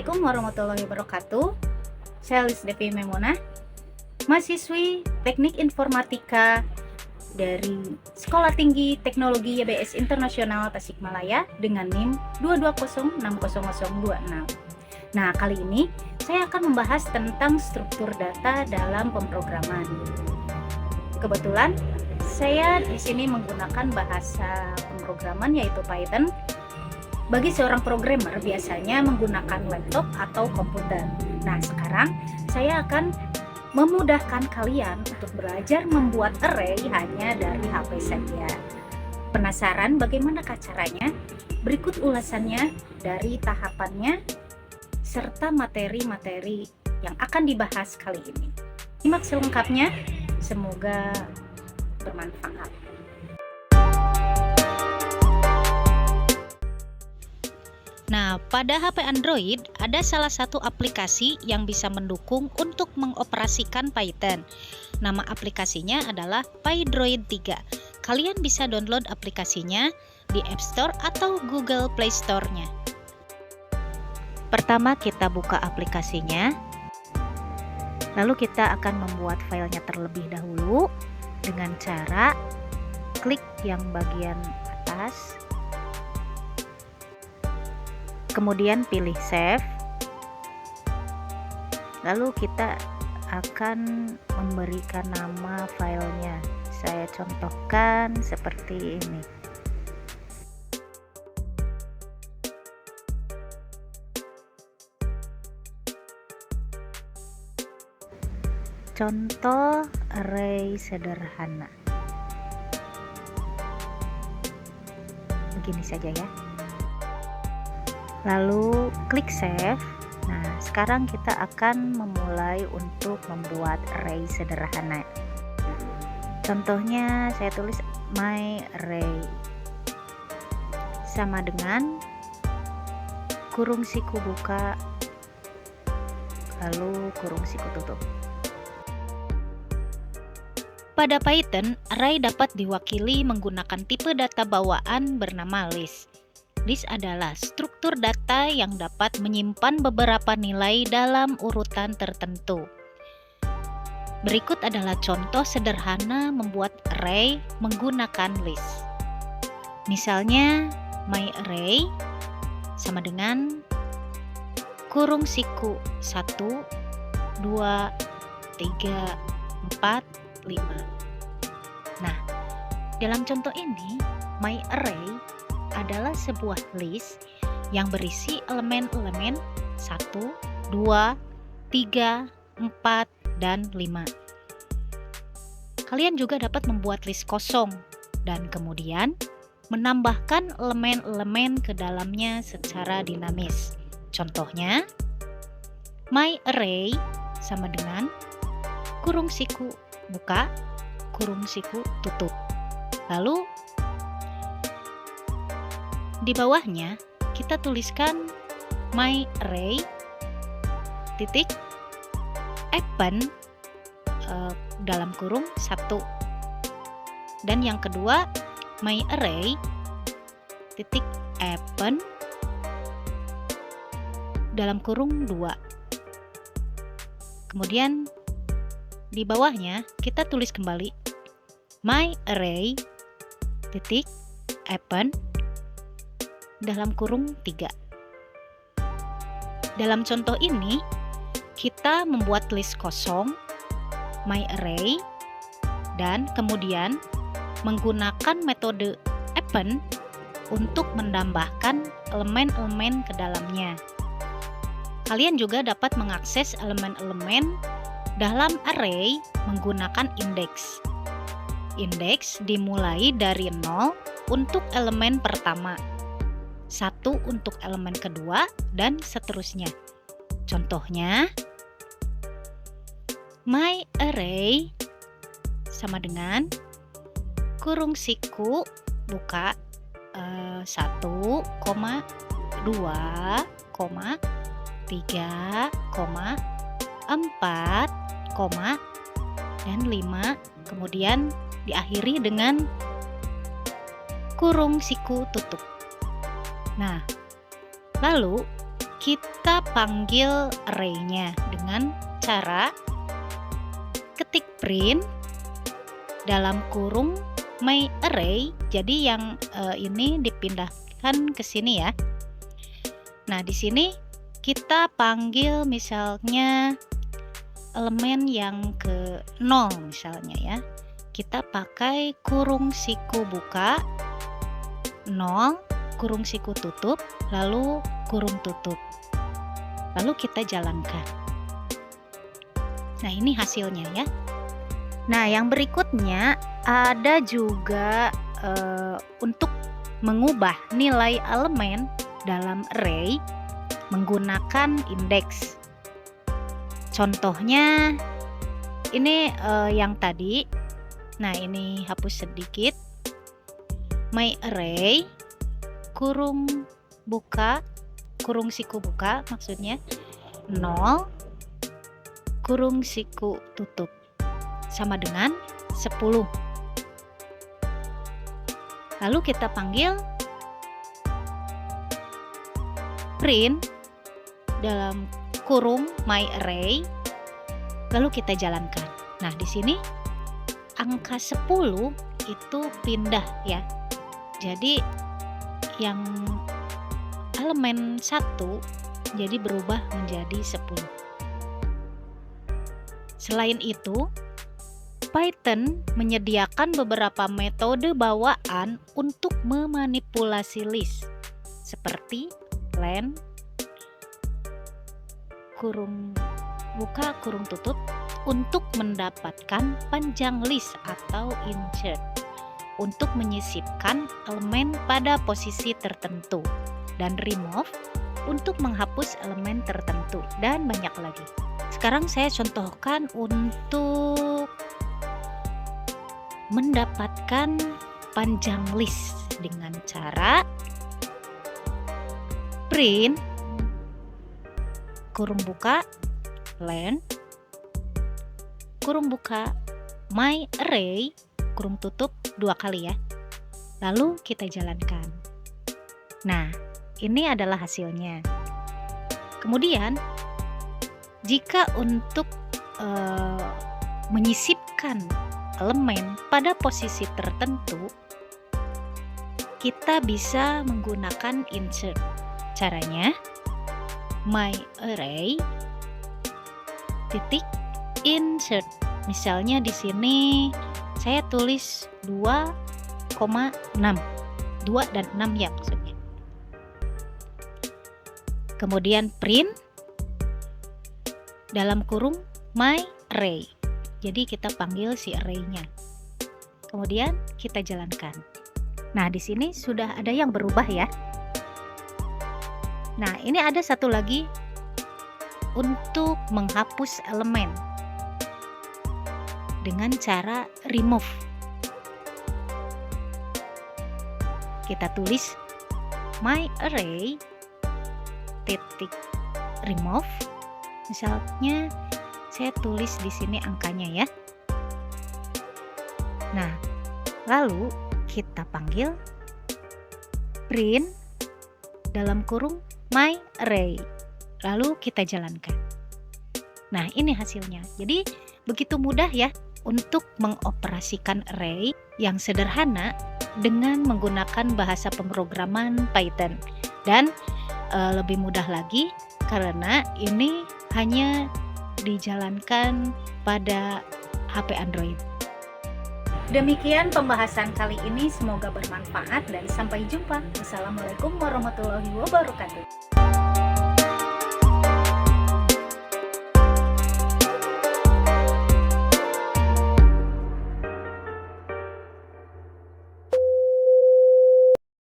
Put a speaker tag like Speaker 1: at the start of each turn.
Speaker 1: Assalamualaikum warahmatullahi wabarakatuh. Saya Lis Devi Memunah, mahasiswi Teknik Informatika dari Sekolah Tinggi Teknologi YBS Internasional Tasikmalaya dengan NIM 220600026. Nah, kali ini saya akan membahas tentang struktur data dalam pemrograman. Kebetulan saya di sini menggunakan bahasa pemrograman yaitu Python. Bagi seorang programmer biasanya menggunakan laptop atau komputer. Nah, sekarang saya akan memudahkan kalian untuk belajar membuat array hanya dari HP saja. Penasaran bagaimana caranya? Berikut ulasannya dari tahapannya serta materi-materi yang akan dibahas kali ini. Simak selengkapnya, semoga bermanfaat.
Speaker 2: Nah, pada HP Android ada salah satu aplikasi yang bisa mendukung untuk mengoperasikan Python. Nama aplikasinya adalah PyDroid 3. Kalian bisa download aplikasinya di App Store atau Google Play Store-nya. Pertama kita buka aplikasinya. Lalu kita akan membuat filenya terlebih dahulu dengan cara klik yang bagian atas. Kemudian pilih save, lalu kita akan memberikan nama filenya. Saya contohkan seperti ini. Contoh array sederhana. Begini saja ya. Lalu klik save. Nah, sekarang kita akan memulai untuk membuat array sederhana. Contohnya saya tulis my array sama dengan kurung siku buka lalu kurung siku tutup. Pada Python, array dapat diwakili menggunakan tipe data bawaan bernama list. List adalah struktur data yang dapat menyimpan beberapa nilai dalam urutan tertentu. Berikut adalah contoh sederhana membuat array menggunakan list. Misalnya, my array sama dengan kurung siku 1, 2, 3, 4, 5. Nah, dalam contoh ini, my array adalah sebuah list yang berisi elemen-elemen 1, 2, 3, 4, dan 5. Kalian juga dapat membuat list kosong dan kemudian menambahkan elemen-elemen ke dalamnya secara dinamis. Contohnya, my array sama dengan kurung siku buka, kurung siku tutup. Lalu di bawahnya kita tuliskan my array titik append dalam kurung 1, dan yang kedua my array titik append dalam kurung 2. Kemudian di bawahnya kita tulis kembali my array titik append dalam kurung 3. Dalam contoh ini, kita membuat list kosong, my array, dan kemudian menggunakan metode append untuk menambahkan elemen-elemen ke dalamnya. Kalian juga dapat mengakses elemen-elemen dalam array menggunakan indeks. Indeks dimulai dari 0 untuk elemen pertama, 1 untuk elemen kedua, dan seterusnya. Contohnya, my array sama dengan kurung siku buka 1, 2, 3, 4, dan 5, kemudian diakhiri dengan kurung siku tutup. Nah, lalu kita panggil array-nya dengan cara ketik print dalam kurung my array. Jadi yang ini dipindahkan ke sini ya. Nah, di sini kita panggil misalnya elemen yang ke 0 misalnya ya. Kita pakai kurung siku buka 0, kurung siku tutup, lalu kurung tutup. Lalu kita jalankan. Nah, ini hasilnya ya.
Speaker 1: Nah, yang berikutnya ada juga untuk mengubah nilai elemen dalam array menggunakan indeks. Contohnya ini yang tadi. Nah, ini hapus sedikit. My array kurung buka, kurung siku buka maksudnya 0, kurung siku tutup sama dengan 10. Lalu kita panggil print dalam kurung my array, lalu kita jalankan. Nah, di sini angka 10 itu pindah ya. Jadi yang elemen 1 jadi berubah menjadi 10. Selain itu, Python menyediakan beberapa metode bawaan untuk memanipulasi list seperti len, kurung buka, kurung tutup untuk mendapatkan panjang list atau insert, untuk menyisipkan elemen pada posisi tertentu, dan remove untuk menghapus elemen tertentu, dan banyak lagi. Sekarang saya contohkan untuk mendapatkan panjang list dengan cara print kurung buka len, kurung buka my array, kurung tutup 2 kali ya. Lalu kita jalankan. Nah, ini adalah hasilnya. Kemudian jika untuk menyisipkan elemen pada posisi tertentu, kita bisa menggunakan insert. Caranya my array titik insert. Misalnya di sini saya tulis 2,6. 2 dan 6 ya maksudnya. Kemudian print dalam kurung my array. Jadi kita panggil si array-nya. Kemudian kita jalankan. Nah, di sini sudah ada yang berubah ya. Nah, ini ada satu lagi untuk menghapus elemen dengan cara remove. Kita tulis my array titik remove. Misalnya saya tulis di sini angkanya ya. Nah, lalu kita panggil print dalam kurung my array, lalu kita jalankan. Nah, ini hasilnya. Jadi begitu mudah ya untuk mengoperasikan array yang sederhana dengan menggunakan bahasa pemrograman Python. Dan lebih mudah lagi karena ini hanya dijalankan pada HP Android. Demikian pembahasan kali ini, semoga bermanfaat dan sampai jumpa. Wassalamualaikum warahmatullahi wabarakatuh.